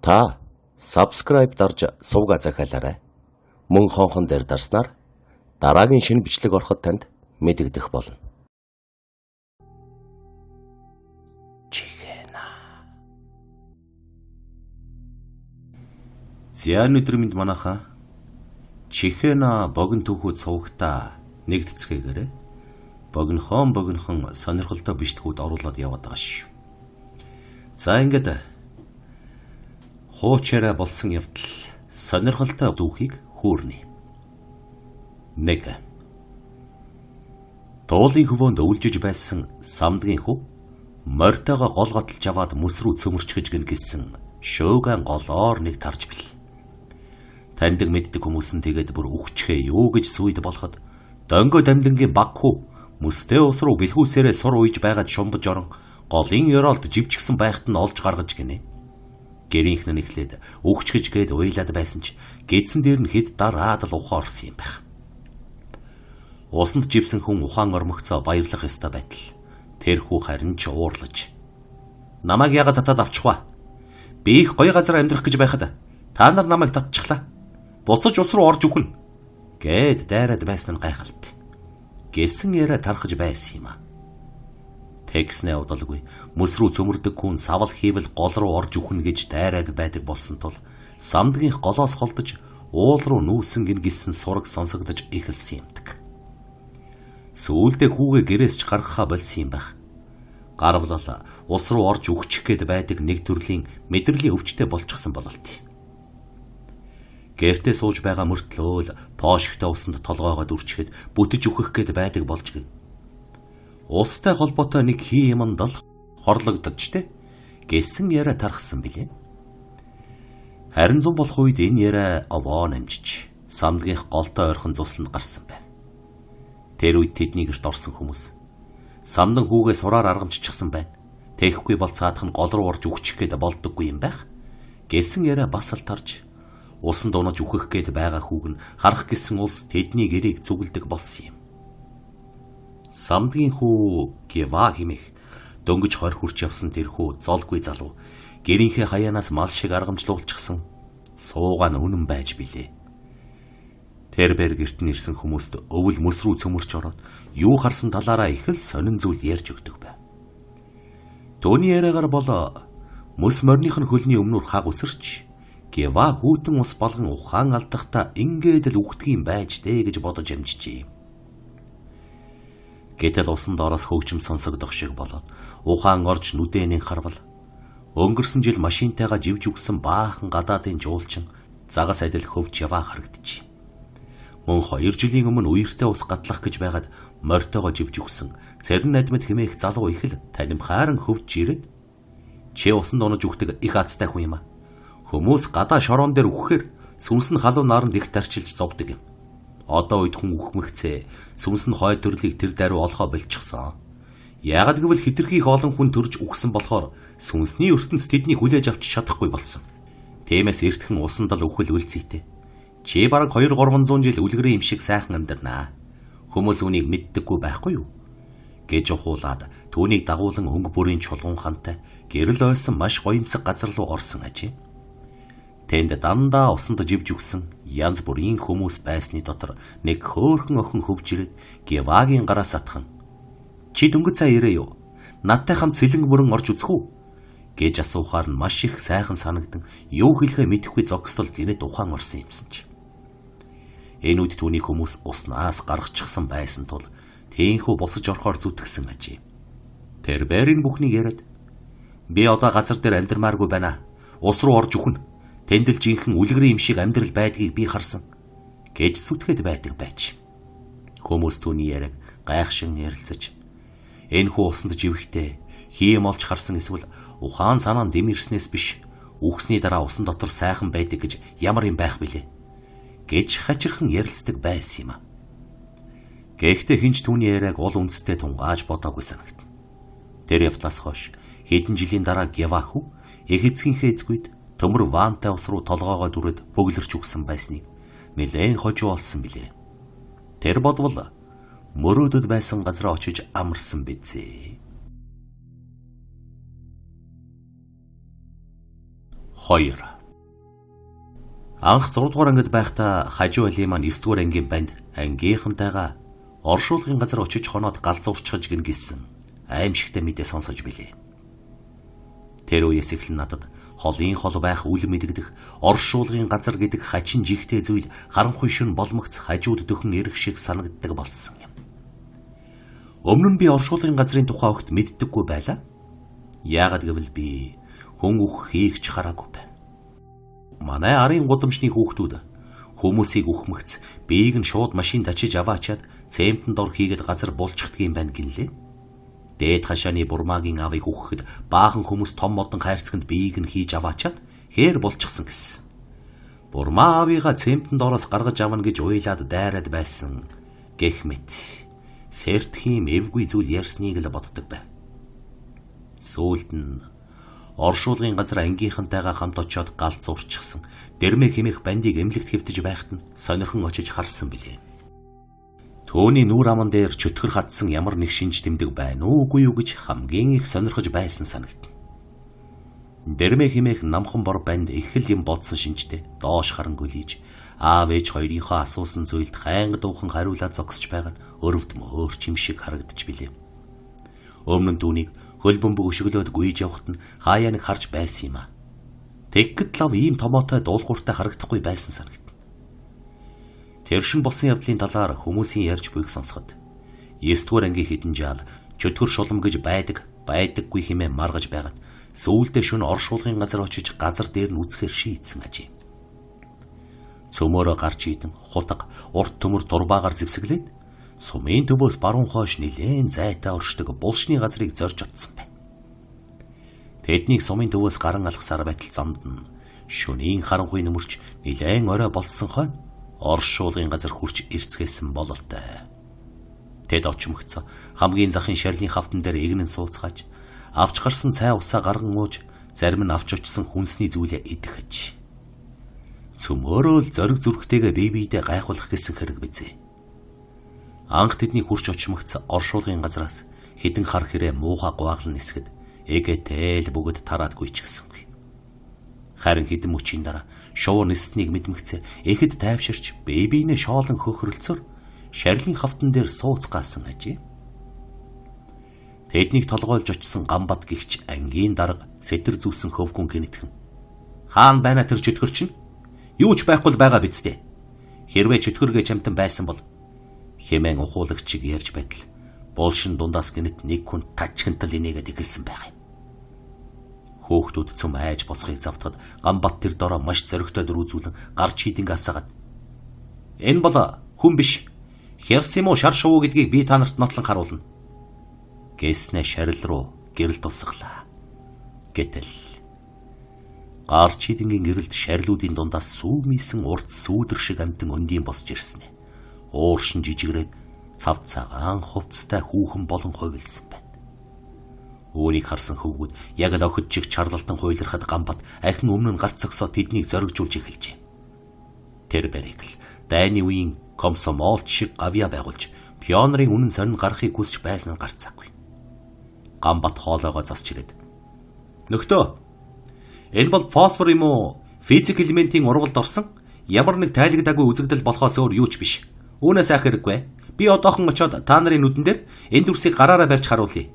Та subscribe дарж суугаа захиалаарай. Мөн хонхон дээр дарснаар дараагийн шинэ бичлэг ороход танд мэдэгдэх болно. Зяан өдөр минь манайхаа чихэна богино түүхүүд суугтаа нэгдэцгээгээрээ богинохон сонирхолтой бичлэгүүд оруулаад яваад байгаа шүү. За ингээд хуучаараа болсон явдал сонирхолтой түүхийг хөөрнө. 1. Дуулын хөвөөнд өвлжиж байсан самдгийн хүү морьтойгоо гол готолж аваад мөс рүү цөмөрчгөж гин гэсэн шууган голоор нэг тарж бил. Таньдаг мэддэг хүмүүс нь тэгээд бүр үхчихээ юу гэж сүйд болоход дөнгөө дамлангийн баг хүү мөстэй ус руу бэлхүүсээрээ сур уйж байгаад шумбаж орон голын ёроолд живчгсэн байхад нь олж гаргаж гинэ. Гэрийнх нь эхлээд үхчихэж гээд уйлаад байсан ч гэдсэн дээр нь хэд дараад л ухаан орсон юм байх. Усанд живсэн хүн ухаан ормогцоо баярлах ёстой байтал тэр хүү харин ч уурлаж намайг яагаад татаад авчих вэ? Би их гоё газар амьдрах гэж байхад та нар намайг татчихлаа. Буцаж ус руу орж үхнэ гэд дайраад байсан нь гайхалтай. Гэлсэн яриа тархаж байсан юм а. Тэгснээ удалгүй мөс рүү цөмөрдөг хүн савал хийвэл гол руу орж үхнэ гэж дайраад байдаг болсон тул самдгийнх голоос холдож уул руу нүүсэн гин гисэн сураг сонсогдож эхэлсэн юмдаг. Сүүлдээ хүүгээ гэрээс ч гаргахаа болсон юм байх. Гарвал ус руу орж үхчих гээд байдаг нэг төрлийн мэдрэлийн өвчтэй болчихсон бололт. Гэртээ сууж байгаа мөртлөө поошигтой усанд толгоогоо дүрчихэд бүтэж үхэх гээд байдаг болж гин. Устай холбоотой нэг хий юмд л хорлогдож тэ гэсэн яриа тархсан билээ. Харин зам болох үед энэ яриа овоо намжиж самдгийнх голтой ойрхон цусланд гарсан байв. Тэр үед тэдний гэрт орсон хүмүүс самдан хүүгээ сураар аргамжчихсан байна. Тэхгүй бол цаадах нь гол руу орж үхчих гээд болдоггүй юм байх. Гэсэн яриа бас л тарж усан дунаж үхэх гээд байгаа хүүг нь харах гэсэн улс тэдний гэрийг зүгэлдэг болсон юм. Самдгийн хүү Гева хэмээх дөнгөж хор хурч явсан тэр хүү золгүй залуу гэрийнхээ хаяанаас мал шиг аргамжлуулчихсан суугаан үнэн байж билээ. Тэр бэр гэрт нэрсэн хүмүүст өвөл мөс рүү цөмөрч ороод юу харсан талаараа их л сонин зүйл ярьж өгдөг байв. Төвний яриагаар бол мөс морных нь хөлний өмнөр хаг үсэрч Гева хүүтэн ус болгон ухаан алдахта ингээд л үхтгийм байж дээ гэж бодож амжижээ. Гэтэл усан доороос хөгжим сонсогдох шиг болоод ухаан орж нүдэнийн харвал өнгөрсөн жил машинтайгаа живж үгсэн баахан гадаадын жуулчин загас адил хөвж яваа харагдчих. Мөн 2 жилийн өмнө үертэй ус гатлах гэж байгаад морьтойгоо живж үгсэн цэрэн надмад хэмээх залуу их л танимхааран хөвж ирээд чи усан дунаж үхдэг их азтай хүн юм а. Хүмүүс гадаа шороон дээр үхэхээр сүнс нь халуун наранд их тарчилж зовдөг юм. Одоо үед хүн үхмэгцээ сүнс нь хой төрлийг тэр даруй олохоо болчихсон. Яагад гэвэл хитрхийх олон хүн төрж үхсэн болохоор сүнсний ертөнц тэднийг хүлээж авч чадахгүй болсон. Тиймээс эртхэн усан дал үхэл үлцээтэй. Чи бараг 200-300 жил үлгэрийн юм шиг сайхан амьдрнаа. Хүмүүс үнийг мэддэггүй байхгүй юу? Гэж ухуулаад түүнийг дагуулan өнгө бүрийн чулуун хантай гэрэл ойсон маш гоёмсог газар руу орсон ажээ. Тэнд дандаа усанд живж үгсэн янз бүрийн хүмүүс байсны дотор нэг хөөхөн охин хөвж ирээд Гевагийн гараас атхан чи дөнгөж цаа ирээ юу? Надтай хамт цэлэн мөрөн орж үзэх үү? Гэж асуухаар нь маш их сайхан санагдан юу хэлэхээ мэдэхгүй зогсдол гинэд ухаан орсон юмсан ч. Энэ үед түүний хүмүүс уснаас гаргачихсан байсан тул тээнхүү босож орохоор зүтгэсэн ажээ. Тэр бэрийн бүхнийг яриад би одоо газар дээр амьдрмааргүй байна. Ус руу орж үхнэ. Тэндэл жинхэнэ үлгэрийн юм шиг амьдрал байдгийг би харсан гэж сүтгэхэд байдаг байж. Хүмүүс түүний яриаг гайхшин ярилцаж энэ хүү усанд живэхдээ хийм олж харсан эсвэл ухаан санаа дэмэрснээс биш үхсний дараа усан дотор сайхан байдаг гэж ямар юм байх билээ гэж хачирхан ярилцдаг байсан юм а. Гэхдээ хинч түүний яриаг ол үндэстэй тунгааж бодоогүй санагд. Тэр явдлаас хойш хэдэн жилийн дараа Гева хүү их эцгийнхээ эзгүйд төмөр ваантай ус руу толгоогоо дүрээд бөглөрч үгсэн байсныг нэлээд хожуу олсон билээ. Тэр бодвол мөрөөдөд байсан газараа очиж амарсан бизээ. 2. Анх 6 дугаар ангид байхдаа хажуу али маань 9 дугаар ангийн банд ангийнхантайгаа оршуулгын газар очиж хоноод галзуурчхаж гин гэсэн аимшигтай мэдээ сонсож билээ. Тэр үеэс эхлэн надад холын хол байх үл мэдэгдэх оршуулгын газар гэдэг хачин жигтэй зүйл харанхуй шин боломгц хажууд дөхөн ирэх шиг санагддаг болсон юм. Өмнө нь би оршуулгын газрын тухай огт мэддэггүй байлаа. Яагаад гэвэл би хүн үх хийгч хараагүй байна. Манай арын гудамжны хүүхдүүд хүмүүсийг үхмэгц биеийг нь шууд машинд ачиж аваачаад цементэн дор хийгээд газар булчхдгийн байна гинлээ. Дээд хашааны бурмаагийн авыг үхэхэд баахан хүмүүс том модон хайрцагт биеийг нь хийж аваачаад хээр булчсан гэсэн. Бурмаа авыгаа цементэн доороос гаргаж авна гэж уйлаад дайраад байсан гэх мэт сэртхийн эвгүй зүйл ярьсныг л боддог байв. Сүүлд нь оршуулгын газар ангийнхантайгаа хамт очиод галзуурчихсан дэрмэ хэмээх бандыг эмнэлэгт хэвтэж байхад нь сонирхон очиж харсан билээ. Төөний нүүр аман дээр чөтгөр хатсан ямар нэг шинж тэмдэг байна уугүй юу гэж хамгийн их сонирхож байсан санагдана. Дэрмэ хэмээх намхан бор банд их л юм бодсон шинжтэй доош харан гөлийж аав ээж хоёрынхоо асуусан зүйлд хайнга дуухан хариулаад зогсож байгаа нь өрөвдмөр чим шиг харагдаж билээ. Өмнө нь түүнийг хөл бөмбөг өшөглөөд гүйж явахад нь хаяа нэг харж байсан юм а. Тэгэхэд лав ийм томоотой дуулууртай харагдахгүй байсан санагд. Тэр шин болсон явдлын талаар хүмүүсийн ярьж буйг сонсоход 9-р ангийн хідэн жаал чөтгөр шулам гэж байдаггүй хэмээн маргаж байгаад сүүлдээ шөнө оршуулгын газар очиж газар дээр нь үзэхээр шийдсэн ажээ. Цөмөөрөө гарч идэн хутга урт төмөр турбаагаар зэвсэглээд сумын төвөөс баруун хойш нилээн зайтай оршдог булшны газрыг зорж утсан байна. Тэднийг сумын төвөөс гаран алхсаар байтал замд нь шөнийн харанхуй нөмөрч нилээн орой болсон хойно оршуулгын газар хурч ирцгээсэн бололтой. Тэд очимгцоо хамгийн захын шарилын хавтан дээр игнэн суулцгааж авч гарсан цай усаа гарган ууж зарим нь авч очсон хүнсний зүйлээ идэх. Цөмөөрөө л зориг зүрхтэйгээ бие биедээ гайхуулах гэсэн хэрэг бизээ. Анх тэдний хурч очимгц оршуулгын газраас хідэн хар хэрэг муухай гуаглан нисгэд эгээтэл бүгд тараад гүйчихсэнгүй. Харин хідэн мөчийн дараа шувуу ниснийг мэдмэгцээ эхэд тайвширч бэбинэ шоолон хөхрөлцөр шарилын хавтан дээр сууцгаасан ажээ. Тэднийг толгойлж очсон гамбат гихч ангийн дарга сэтэр зүүсэн хөвгүн гинэтхэн. Хаан байна тэр чөтгөр чинь? Юу ч байхгүй байгаа бидтэй. Хэрвээ чөтгөргээ чамтан байсан бол хэмээн ухуулагчиг ярьж байтал булшин дундаас гинэт нэг хүн тачхинтал инээгээд игэлсэн байгаа юм. Хөөхтүүд цөм айж босхийг завтахад гамбат тэр дороо маш зоригтой дөрүүзүүлэн гарч хидинг асаагаад энэ бол хүн биш херс юм уу шар шувуу гэдгийг би та нарт нотлон харуулна гэснэ шарил руу гэрэл тусглаа. Гэтэл гарч хидингийн гэрэлд шарилуудын дундаас сүүмийсэн урт сүүдэр шиг амтан өндийн босж ирсэн. Ууршин жижигрээд цав цагаан хувцастай хүүхэн болон хувилсан байна. Өөрийг харсан хөвгүүд яг л охид чиг чарлалтан хуйлархад гамбат ахин өмнө нь гарц цогсоо тэднийг зоригжуулж эхэлжээ. Тэр барыг л дайны үеийн комсомолч шиг гавья байгуулж пионерын үнэн сонин гарахыг хүсч байсан нь гарцаагүй. Гамбат хоолойгоо засч ирээд нөхдөө энэ бол фосфор юм уу физик элементийн урвалд орсон ямар нэг тайлагдаагүй үзэгдэл болохоос өөр юу ч биш. Үүнээс айх хэрэггүй. Би одоохон очиод та нарын нүдэн дээр энэ дүрсийг гараараа барьж харуулъя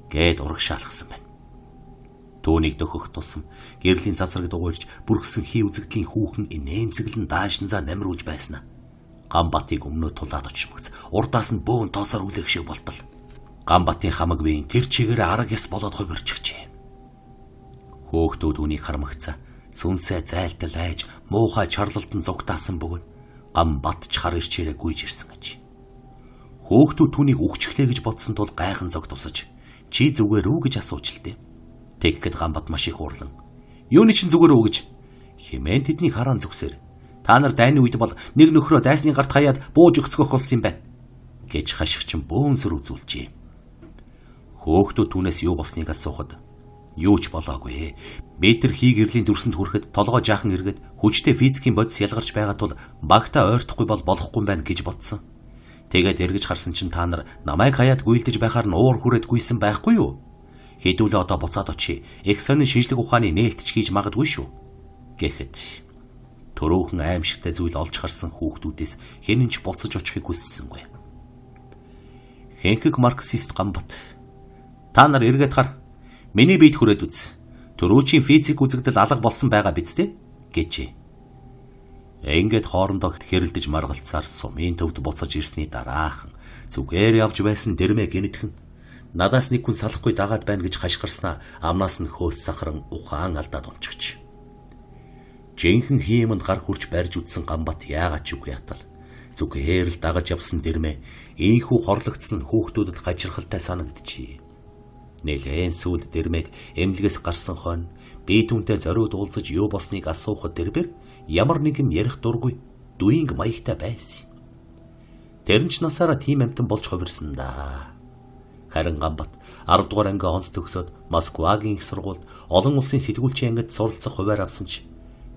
гэд урагшаалгасан байна. Төөнийг дөхөх тусам гэрлийн цацраг дугуйрж бүргсэн хий үзэгдлийн хүүхэн инээмсэглэн даашинзаа намруулж байснаа. Гамбатыг өмнөө тулаад очимгц урдаас нь бөөн тоосоор үлээх шиг болтол. Гамбатын хамаг биеийн тэр чигээрээ арга яс болоод хувирчихжээ. Хөөхтүүд үнийг хармагцаа сүнсээ зайлтал айж муухай чарлалтан зугтаасан бөгөөд гамбат ч хар ирчээрээ гүйж ирсэн аж. Хөөхтүүд түүнийг үхчихлээ гэж бодсон тул гайхан зог тусаж чи зүгээр үү гэж асуучлаа. Тэгэхэд гамбат маш их уурлан юуны чин зүгээр үү гэж хэмээн тэдний хараан зүгсээр та нар дайны үед бол нэг нөхрөө дайсны гарт хаяад бууж өгцгөх болсон юм байна гэж хашигчин бөөнсөр үзүүлжээ. Хөөхтүүд түүнээс юу болсныг асуухад юу ч болоогүй. Метр хий гэрлийн дүрсэнд хүрэхэд толгой жаахан эргээд хүчтэй физикийн бодис ялгарч байгаа тул багтаа ойртохгүй бол болохгүй байна гэж бодсон. Тэгээд эргэж харсан чинь та нар намайг хаяад гүйлдэж байхаар нь уур хүрээд гүйсэн байхгүй юу? Хэдүүлээ одоо буцаад очие. Их сонин шинжлэх ухааны нээлтч хийж магадгүй шүү. Гэхэд Төрөөхөн аимшигтай зүйл олж харсан хүүхдүүдээс хэнэнч буцаж очихыг хүссэнгүй. Хэнхэг марксист Гамбат. Та нар эргээд хар. Миний биед хүрээд үз. Төрөөчийн физик үзэгдэл алга болсон байгаа биз дээ гэжээ. Ингээд хоорондоо хэрэлдэж маргалцаар сумын төвд буцаж ирсний дараахан зүгээр явж байсан дэрмэ гинэтхэн надаас нэг хүн салахгүй дагаад байна гэж хашгирснаа амнаас нь хөөс сахаран ухаан алдаад унчихж. Жинхэнэ хиймэнд гар хурж барьж үтсэн Гамбат яагаад ч үгүй ятал. Зүгээр л дагаж явсан дэрмэ ийхүү хорлогдсон нь хүүхдүүдэд гажирхалтай санагдчихъя. Нэлээн сүүлд дэрмэг эмнэлгээс гарсан хойно би түүнтэй зориуд уулзаж юу болсныг асуухад дэрбэр ямар нэг юм ярих дургүй дүинг маягтай байсан. Тэр нь ч насаараа тийм амтан болж хувирсан да. Харин Гамбат 10 дугаар анги онц төгсөөд Москвагийн их сургуульд олон улсын сэтгүүлчийн ангид суралцах хуваар авсан ч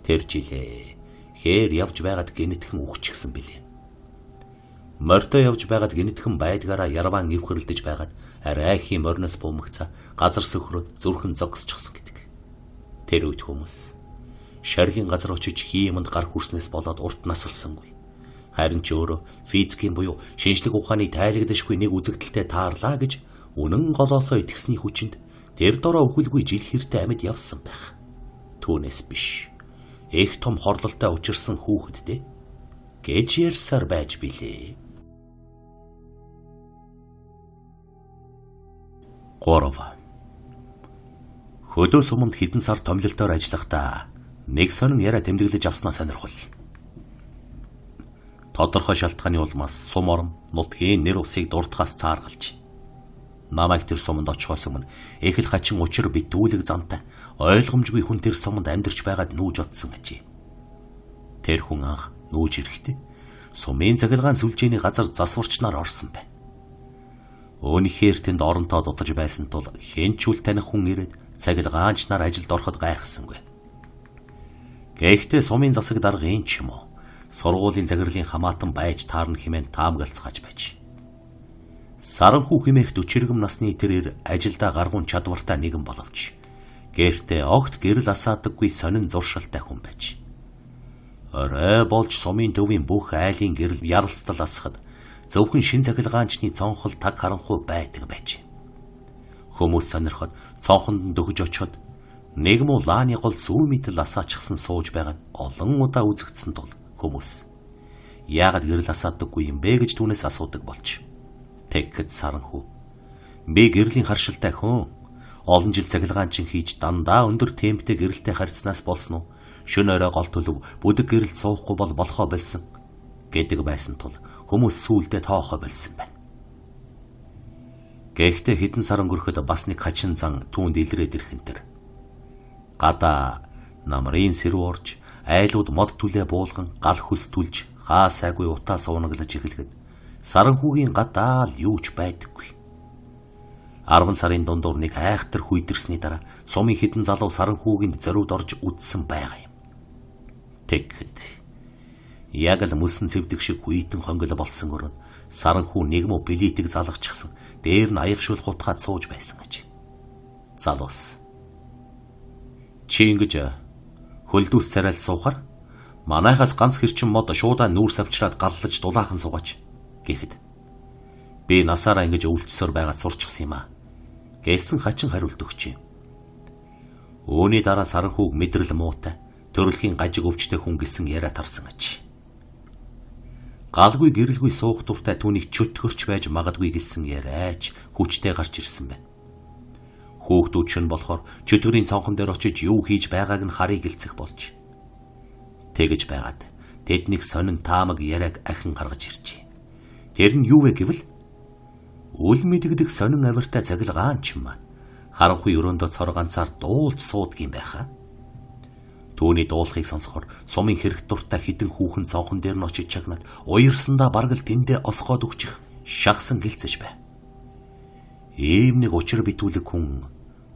тэр жилээ хээр явж байгаад гинэтхэн үхчихсэн билээ. Морьтой явж байгаад гинэтхэн байдгаараа ярваан эвхэрлдэж байгаад арайхийн морноос бөмбөгцөө газар сөхрөөд зүрхэн зогсчихсан гэдэг. Тэр үед хүмүүс шарилын газар очиж хиймэнд гар хүрснээс болоод урт насалсангүй. Харин ч өөрөө физикийн буюу шинжлэх ухааны тайлагдашгүй нэг үзэгдэлтэй таарлаа гэж үнэн голоосоо итгэсний хүчинд тэр дороо өхөлгүй жил хэртэй амьд явсан байх. Түүнээс биш. Их том хорлолтой учирсан хүүхэдтэй гэж ярьсаар байж билээ. 3. Хөдөө суманд хэдэн сар томилолтоор ажиллахдаа нэг сонин яриа тэмдэглэж авснаа сонирхол. Тодорхой шалтгааны улмаас сум орон нутгийн нэр усыг дурдхаас цааргалж намайг тэр суманд очихоос өмнө их л хачин учир битүүлэг замтай ойлгомжгүй хүн тэр суманд амьдарч байгаад нүүж одсон гэжээ. Тэр хүн анх нүүж ирэхдээ сумын цагилгаан сүлжээний газар засварчнаар орсон байна. Өөнийхээр тэнд оронтоо дутаж байсан тул хэнчүүл таних хүн ирээд цагилгаанч нар ажилд ороход гайхсангүй. Гэхдээ сумын засаг даргын ч юм уу сургуулийн загварлын хамаатан байж таарна хэмээн таамаглацгааж байж. Саранхүү хэмээх 40 насны тэрээр ажилдаа гаргуун чадвартай нэгэн боловч гэртээ огт гэрэл асаадаггүй сонин зуршилтай хүн байж. Орой болж сумын төвийн бүх айлын гэрэл яралцтал асахад зөвхөн шин цагилгаанчны цонхол таг харанхуй байдаг байж. Хүмүүс сонирхоод цонхонд нь дөгж очиод нэг муу лааны гол сүүмитл асаачихсан сууж байгаа нь олон удаа үзэгдсэн тул хүмүүс яагаад гэрэл асаадаггүй юм бэ гэж түүнээс асуудаг болж. Тэгэхэд Саранхүү би гэрлийн харшилтай хүн олон жил цагилгаанчин хийж дандаа өндөр темптэй гэрэлтэй харьцнаас болсон уу? Шөнө орой гол төлөв бүдэг гэрэлд суухгүй бол болохоо болсон гэдэг байсан тул хүмүүс сүулдэ тоохоо болсон байна. Гэхдээ хэдэн сар өнгөрөхөд бас нэг хачин зан түүнд илрээд ирэх энэ төр. Гадаа намрын сэрүү орж айлууд мод түлээ буулган гал хөс түлж хаа сайгүй утаа суунаглаж эхлэхэд Саранхүүгийн гадаа л юу ч байдаггүй. 10 сарын дундуур нэг айхтар хүйдэрсний дараа сумын хэдэн залуу Саранхүүгийн зориуд орж үдсэн байгаа юм. Тэгэхэд яг л мөсөн цэвдэг шиг хүйтэн хонгол болсон өрөөнд Саранхүү нэг муу билетийг залгачихсан. Дээр нь аягшуул хутгаад сууж байсан гэж. Залуус. Чи ингэж хөлдүүс царайлт суухаар манайхаас ганц хэрчэн мод шуудаа нүүрс авчраад галлаж дулаахан суугач гэхэд би насаараа ингэж өвлцсөөр байгаад сурчсан юм аа гэсэн хачин хариулт өгчээ. Үүний дараа Саранхүүг мэдрэл муутай төрөлхийн гажиг өвчтэй хүн гэсэн яриа тарсан аж. Галгүй гэрэлгүй суух дуртай түүнийг чөтгөрч байж магадгүй гэсэн яриач хүчтэй гарч ирсэн байна. Хүүхдүүд ч нь болохоор чөтгөрийн цонхон дээр очиж юу хийж байгааг нь харыг гэлцэх болж. Тэгэж байгаад тэд нэг сонин таамаг яриаг ахин гаргаж иржээ. Тэр нь юу вэ гэвэл үл мэдэгдэх сонин авиртай цагилгаанч юм. Харанхуй өрөөндөө цор ганцаар дуулж суудгийм байхаа. Түүний дуулахыг сонсохоор сумын хэрэг дуртай хідэн хүүхэн цонхон дээр нь очиж чагнаад уярсандаа бараг л тэндээ осгоод өгчих шахсан гэлцэж бай. Ийм нэг учир битүүлэг хүн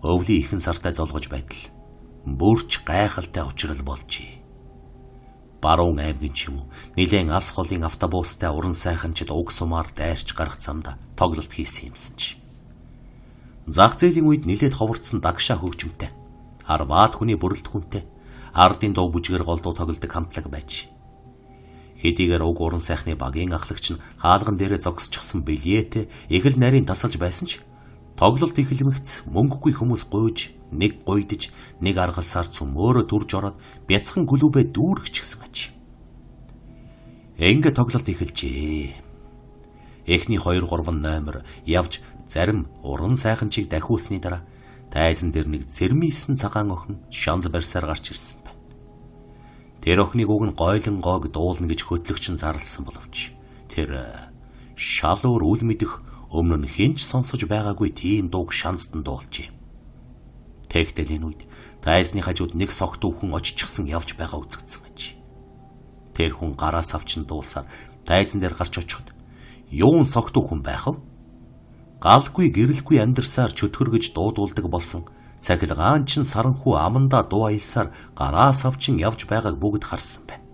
өвлийн ихэн сартай золгож байтал бүрч гайхалтай учрал болжээ. Баруун аймгийн ч юм уу нэлээд алс холын автобустай уран сайханчид уг сумаар дайрч гарах замда тоглолт хийсэн юмсан ч. Зах зээлийн үед нэлээд ховорцсон дагшаа хөгжмөнтэй, арбаад хүний бүрэлдэхүүнтэй, ардын дуу бүжгээр голдуу тоглодог хамтлаг байж. Хэдийгээр уг уран сайхны багийн ахлагч нь хаалган дээрээ зогсчихсан билетэй эхэл нарийн тасалж байсан ч тоглолт эхлэмэгц мөнгөгүй хүмүүс гуйж, нэг гуйдж, нэг аргалсаар цөмөөрө төрж ороод бяцхан клубээ дүүргэж гисэн аж. Ингээ тоглолт эхэлжээ. Эхний 2-3 номер явж зарим уран сайханчийг дахиулсны дараа тайзан дээр нэг зэрмийсэн цагаан охин шанз барьсаар гарч ирсэн байна. Тэр охиныг уг нь гойлонгоог дуулна гэж хөтлөгч нь зарласан боловч тэр шалуур үл мэдэх өмнө нь хинч сонсож байгаагүй тийм дууг шанзд нь дуулжээ. Тэгтэл энэ үед тайзны хажууд нэг согтуу хүн оччихсан явж байгаа үзэгдсэн аж. Тэр хүн гараас авчин дуулсаар тайзан дээр гарч очиход юун согтуу хүн байх вэ? Галгүй гэрэлгүй амьдарсаар чөтгөргөж дуудуулдаг болсон цахилгаанчин саранхүү амандаа дуу аялсаар гараас авчин явж байгааг бүгд харсан байна.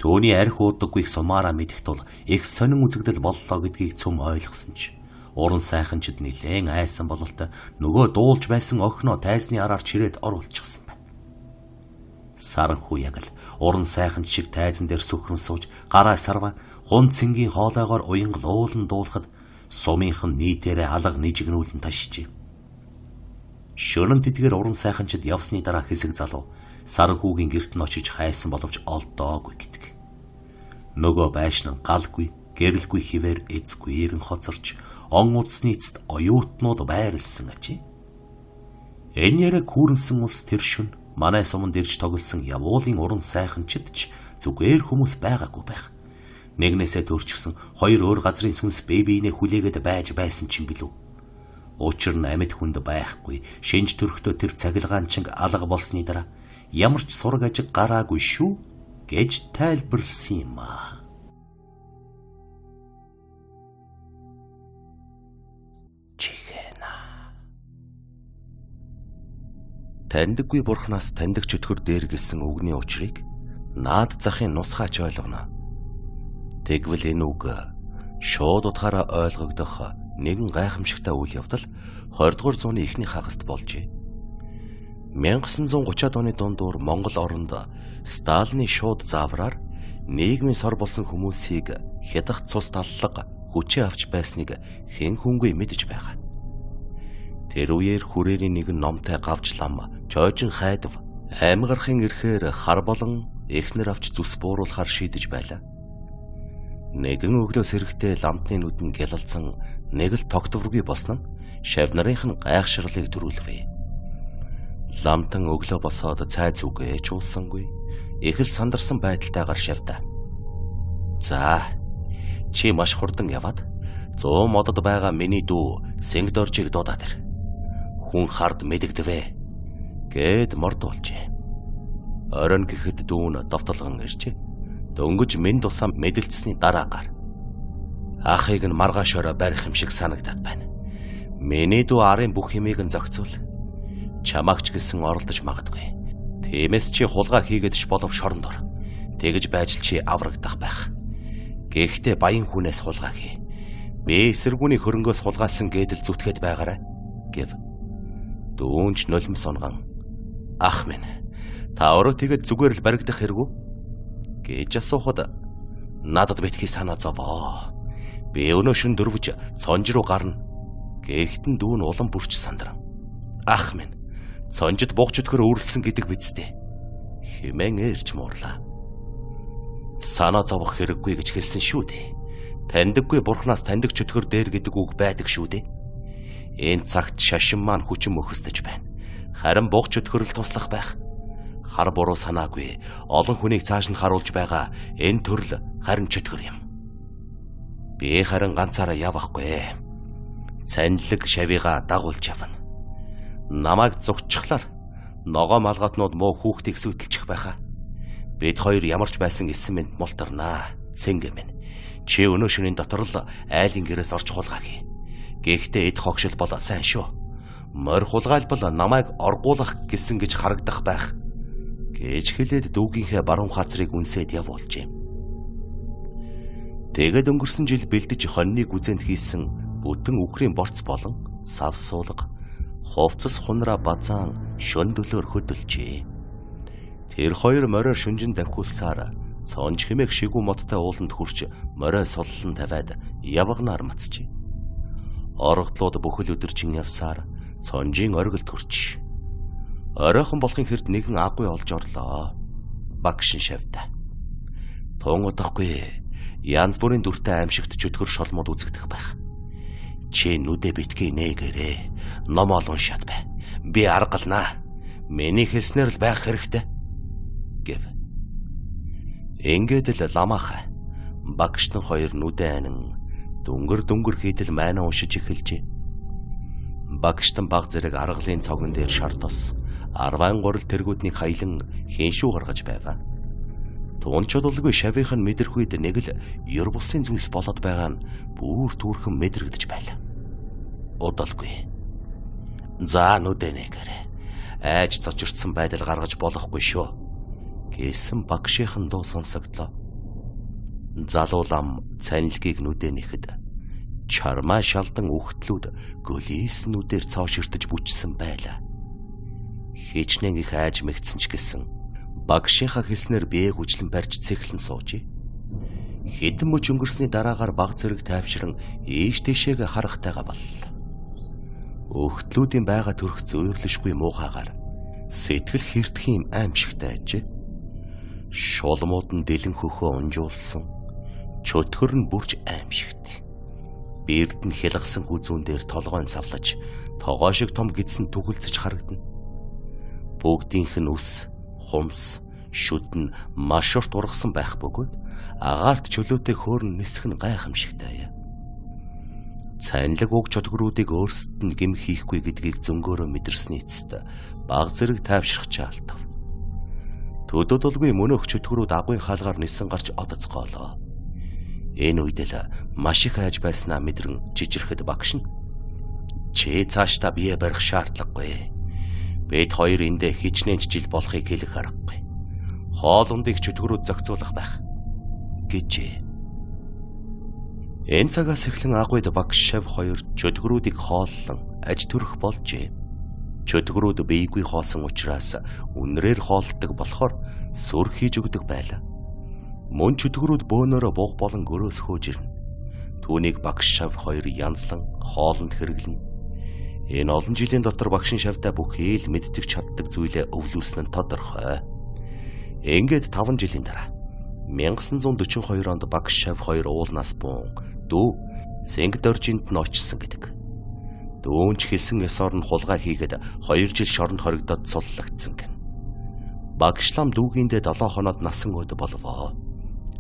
Төвний арх уудаггүй сумаараа мэдэх тул их сонин үзэгдэл боллоо гэдгийг цөм ойлгосон ч уран сайханчид нилээн айсан бололтой нөгөө дуулж байсан охиноо тайзны араар чирээд оруулчихсан байна. Саранхүү яг л уран сайханч шиг тайзан дээр сүхрэн сууж гараа сарваа хун цэнгийн хоолойгоор уянгалуулан дуулахад сумынхан нийтээрээ алга нижигнүүлэн ташижээ. Шөнөн тэдгээр уран сайханчид явсны дараа хэсэг залуу Саранхүүгийн гэрт нь очиж хайсан боловч олдоогүй гэдэг. Нөгөө байшин галгүй, гэрэлгүй хിവэр эзгүй эрен хоцорч он удсны эцэд оюутнууд байрлсан аж. Энэ ярэг хүүрэнсэн улс тэр шөнө манай суманд ирж тоглосон явуулын уран сайханчид ч зүгээр хүмүүс байгаагүй байх. Нэгнээсээ төрчихсөн 2 өөр газрын сүнс бэбинэ хүлээгээд байж байсан ч юм билүү. Учир нь амьд хүнд байхгүй шинж төрхтөө тэр цахилгаанчинг алга болсны дараа ямар ч сураг ажиг гараагүй шүү гэж тайлбарлсан юм аа. Таньдаггүй бурхнаас таньдаг чөтгөр дээр гэсэн үгний учрыг наад захын нусгаач ойлгоно. Тэгвэл энэ үг шууд утгаараа ойлгогдох нэгэн гайхамшигтай үйл явдал 20-р зууны эхний хагаст болжээ. 1930-ад оны дундуур Монгол оронд Сталины шууд заавраар нийгмийн сор болсон хүмүүсийг хядах цус таллага хүчээ авч байсныг хэн хүнгүй мэдэж байгаа. Тэр үеэр хүрээний нэгэн номтой гавж лам чойжин хайдав аймгархын ирэхээр хар болон эхнэр авч зүс бууруулахар шийдэж байлаа. Нэгэн өглөөс эрэхтэй ламтны нүдэн гялалзан нэг л тогтворгүй болсон нь шавнарынх нь гайхширлыг төрүүлвэ. Ламтан өглөө босоод цайз үгээ чуулсангүй их л сандарсан байдалтайгаар шавдаа. За чи маш хурдан яваад 100 модод байгаа миний дүү Сэнгдоржийг дуудаад ир. Хүн хард мэдэгдэвэ гэд мордуулжээ. Орон гэхэд дүүн довтолгон иржээ. Дөнгөж минь тусаа мэдэлцсэний дараагаар ахыг нь маргаашаараа барих юм шиг санагдаад байна. Миний дүү арын бүх хэмийг нь зохицуул. Чамаагч гэсэн оролдож магадгүй. Тиймээс чи хулгай хийгээдч болов шоронд ор. Тэгж байж чи аврагдах байх. Гэхдээ баян хүнээс хулгай хий. Би эсэргүүний хөрөнгөөс хулгайсан гэдэл зүтгээд байгаарай гэв. Дүүнч нулим сонгон. Ах минь, та өөрөө тэгэд зүгээр л баригдах хэрэггүй гэж асуухад надад битгий санаа зовоо. Би өнөө шин дөрвж сонж руу гарна. Гэхдээ дүүн улам бүрч сандран. Ах минь, сонжид бугч өтгөр өөрлөсөн гэдэг бидтэй. Хэмээн ээрч муурлаа. Санаа зовох хэрэггүй гэж хэлсэн шүү дээ. Таньдаггүй бурхнаас таньдаг чөтгөр дээр гэдэг үг байдаг шүү дээ. Энэ цагт шашин маань хүчин мөхөсдөж байна. Харин бугч өтгөрөл туслах байх. Хар буруу санаагүй олон хүнийг цааш нь харуулж байгаа энэ төрөл харин чөтгөр юм. Би харин ганцаараа явахгүй. Цанилэг шавьяга дагуулж явна. Намайг зүгтчихлаар ногоо малгатнууд муу хүүхдийг сүтэлчих байхаа. Бид хоёр ямарч байсан эссэн мэд мултарнаа. Сэнгэ минь. Чи өнөө шөнийн дотор л айлын гэрээс орч хулгай хий. Гэхдээ эд хогшил бол сайн шүү. Морь хулгайлбал намайг оргуулах гэсэн гэж харагдах байх. Гэж хэлээд дүүгийнхээ баруун хазрыг үнсээд явуулжээ. Тэгэд өнгөрсөн жил бэлдэж хоньныг үзэнд хийсэн бүтэн үхрийн борц болон сав суулга хувцас хунраа базаан шөн дөлөөр хөдөлжээ. Тэр хоёр мориор шүнжин давхиулсаар цонж хэмээх шигүү модтой ууланд хүрч морой соллон тавиад явганаар мацжээ. Орогдлууд бүхэл өдөржин явсаар цонжийн оргилд хүрч оройхон болохын хэрд нэгэн агуй олж орлоо. Багшин шавьда. Тун удахгүй янз бүрийн дүртэй аимшигт чөтгөр шолмод үзэгдэх байх. Чи нүдэ битгий нээгээрээ ном олон шат бай. Би аргалнаа. Миний хэлснээр л байх хэрэгтэй гэв. Ингээд л ламаха багштан хоёр нүдэ анин дүнгэр хийдэл майна уншиж эхэлжээ. Багштан баг зэрэг аргалын цогон дээр шар тос 13 тэргүүднийг хаялан хиншүү гаргаж байваа. Туунчдулгүй шавийнх нь мэдэрх үед нэг л ёр бусын зүйлс болоод байгаа нь бүр түүрхэн мэдрэгдэж байлаа. Удалгүй. За нүдэ нээгээрээ айж цочирдсан байдал гаргаж болохгүй шүү гэсэн багшийнхан дуу сонсогдлоо. Залуу лам цанилгийг нүдэ нэхэд чармаа шалдан үхтлүүд гөлис нүдээр цоо ширтэж бүчсэн байлаа. Хичнээн их айж мэгцэн ч гэсэн багшийнхаа хэлснээр биеэ хүчлэн барьж цэглэн суужээ. Хэдэн мөч өнгөрсний дараагаар баг зэрэг тайвшран ийш тийшээгээ харахтайгаа боллоо. Өгтлүүдийн байга төрх зөөлөшгүй муухайгаар сэтгэл хэртгэхийн аимшигтай ажээ. Шулмууд нь дэлэн хөхөө унжуулсан, чөтгөр нь бүрж аимшигт. Бэрд нь хялгсан хүзүүн дээр толгойн савлаж, тогоо шиг том гидсэн түгэлцэж харагдана. Бүгдийнх нь ус, хумс, шүд нь маш урт ургасан байх бөгөөд агаарт чөлөөтэй хөөрн нисэх нь гайхамшигтай. Цанилаг уг чөтгөрүүдийг өөрсдөд нь гим хийхгүй гэдгийг зөнгөөрөө мэдэрсний эцэст баг зэрэг тайвшрах чаалтав. Төдөлгүй мөнөөх чөтгөрүүд агуй хаалгаар нисэн гарч одоцгоолоо. Энэ үед л маш их айж байснаа мэдрэн жижирхэд багш нь чи цаашдаа бие барих шаардлагагүй. Бид хоёр эндээ хичнээн жил болохыг хэлэх аргагүй. Хоолундыг чөтгөрүүд зохицуулах байх гэжээ. Энэ цагаас эхлэн агуйд багш шав хоёр чөтгөрүүдийг хооллон аж төрөх болжээ. Чөтгөрүүд биегүй хоосон учраас үнрээр хоолдог болохоор сүр хийж өгдөг байлаа. Мөн чөтгөрүүд бөөнөрөө буух болон гөрөөс хөөж ирнэ. Түүнийг багш шав хоёр янзлан хоолнд хэрэглэнэ. Энэ олон жилийн дотор багшин шавтай бүхий л мэддэг чаддаг зүйлээ өвлүүлсэн нь тодорхой. Ингээд 5 жилийн дараа 1942 онд багш шав хоёр уулнаас буун дүү Сингдоржинд нь очсон гэдэг. Дүүнч хэлсэн ёсоор нь хулгай хийгээд 2 жил шоронд хоригдоод суллагдсан гэн. Багшлам дүүгиндээ 7 хоноод насан өд болвоо.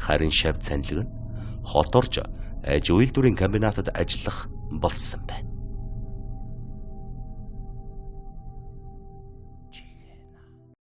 Харин шав цанилэг нь хот орж аж үйлдвэрийн комбинатад ажиллах болсон байна.